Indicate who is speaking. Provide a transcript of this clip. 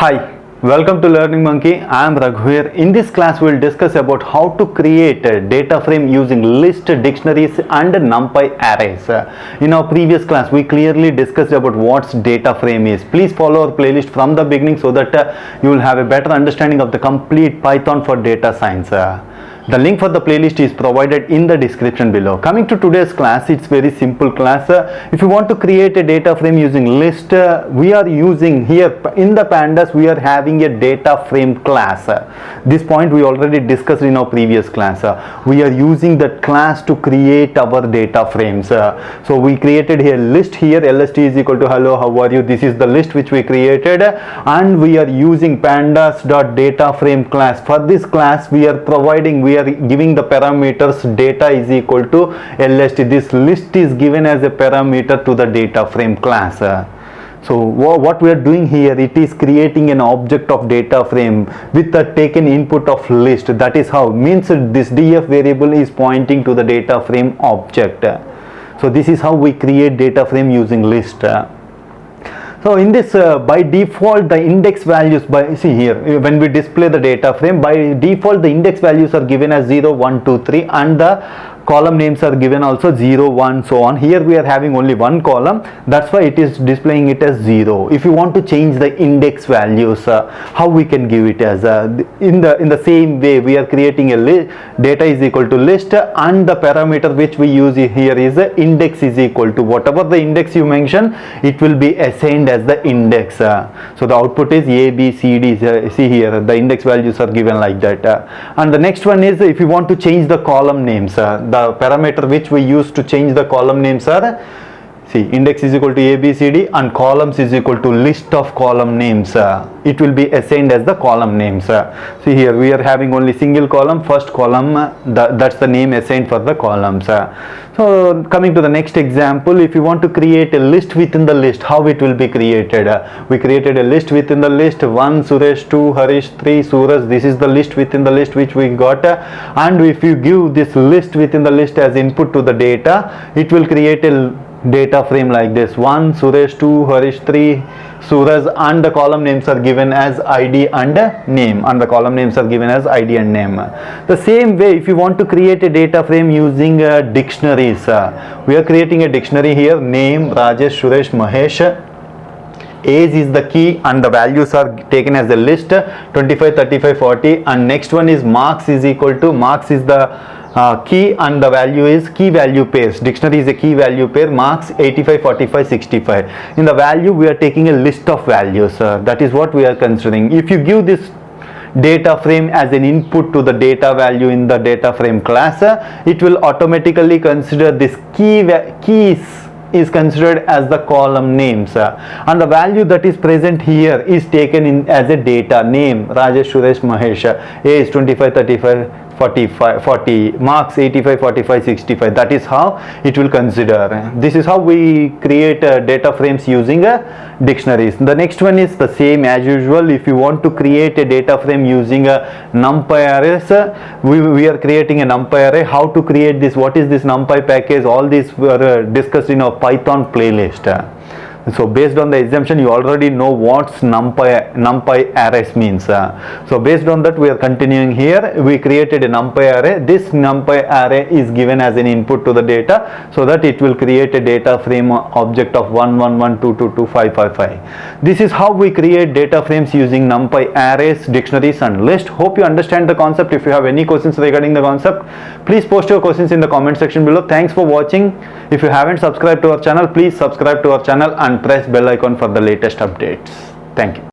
Speaker 1: Hi, welcome to Learning Monkey. I am Raghuveer. In this class, we will discuss about how to create a data frame using list, dictionaries and NumPy arrays. In our previous class, we clearly discussed about what data frame is. Please follow our playlist from the beginning so that you will have a better understanding of the complete Python for data science. The link for the playlist is provided in the description below. Coming to today's class, it's very simple class. If you want to create a data frame using list, we are using here in the pandas, we are having a data frame class. This point we already discussed in our previous class. We are using that class to create our data frames. So we created a list here, lst is equal to hello, how are you? This is the list which we created, and we are using pandas.dataframe class. For this class, we are giving the parameters data is equal to lst. This list is given as a parameter to the data frame class. So what we are doing here, it is creating an object of data frame with the taken input of list. That is how, means this df variable is pointing to the data frame object. So this is how we create data frame using list. So in this, by default, the index values, see here, when we display the data frame, by default the index values are given as 0, 1, 2, 3, and the column names are given also 0, 1, so on. Here we are having only one column, that's why it is displaying it as 0. If you want to change the index values, how we can give it as in the same way, we are creating a list, data is equal to list, and the parameter which we use here is index is equal to whatever the index you mention, it will be assigned as the index. So the output is A, B, C, D. See here, the index values are given like that. And the next one is, if you want to change the column names, the parameter which we use to change the column names are, see, index is equal to A, B, C, D, and columns is equal to list of column names. It will be assigned as the column names. See here, we are having only single column, first column, that's the name assigned for the columns. So coming to the next example, if you want to create a list within the list, how it will be created? We created a list within the list, 1 Suresh, 2 Harish, 3 Suraj. This is the list within the list which we got, and if you give this list within the list as input to the data, it will create a data frame like this: 1 Suresh, 2 Harish, 3 Suraj, and the column names are given as ID and name, and the column names are given as ID and name. The same way, if you want to create a data frame using dictionaries, we are creating a dictionary here: name, Rajesh, Suresh, Mahesh. Age is the key and the values are taken as a list, 25, 35, 40, and next one is marks is equal to, marks is the key and the value is key value pairs. Dictionary is a key value pair, marks 85, 45, 65. In the value we are taking a list of values. That is what we are considering. If you give this data frame as an input to the data value in the data frame class, it will automatically consider this keys is considered as the column names, and the value that is present here is taken in as a data name: Rajesh, Suresh, Mahesh. Age 25, 35, 45, 40, marks 85, 45, 65. That is how it will consider. This is how we create data frames using dictionaries. The next one is the same as usual. If you want to create a data frame using NumPy arrays, we are creating a NumPy array. How to create this? What is this NumPy package? All these were discussed in our Python playlist. So based on the assumption, you already know what NumPy arrays means. So based on that, we are continuing here. We created a NumPy array. This NumPy array is given as an input to the data, so that it will create a data frame object of 1, 1, 1, 2, 2, 2, 5, 5, 5. This is how we create data frames using NumPy arrays, dictionaries and list. Hope you understand the concept. If you have any questions regarding the concept, please post your questions in the comment section below. Thanks for watching. If you haven't subscribed to our channel, please subscribe to our channel and press bell icon for the latest updates. Thank you.